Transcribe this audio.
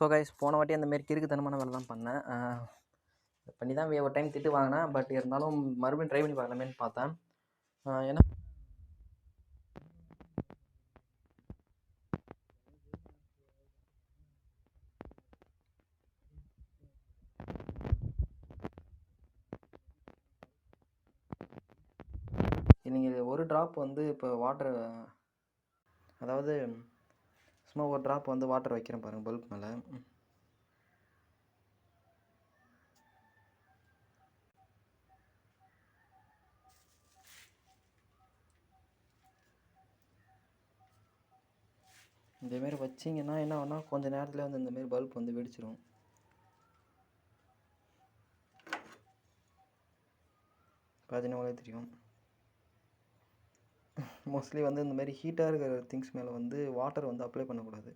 So guys, போன வாட்டி அந்த மாரி கிறுக்குத்தனமான வேலை தான் பண்ணேன். பண்ணி தான் ஒரு டைம் திட்டு வாங்கினேன். பட் இருந்தாலும் மறுபடியும் ட்ரை பண்ணி பார்க்கலாமேன்னு பார்த்தேன். ஏன்னா நீங்கள் ஒரு ட்ராப் வந்து இப்போ வாட்டர், அதாவது சும்மா ஒரு ட்ராப் வந்து வாட்டர் வைக்கிறேன் பாருங்கள் பல்ப் மேலே. இந்தமாரி வச்சிங்கன்னா என்ன ஆகுனா கொஞ்சம் நேரத்தில் வந்து இந்தமாரி பல்ப் வந்து வெடிச்சிடும். பார்த்தீங்கன்னா தெரியும். மோஸ்ட்லி வந்து இந்தமாரி ஹீட்டாக இருக்கிற திங்ஸ் மேலே வந்து வாட்டர் வந்து அப்ளை பண்ணக்கூடாது.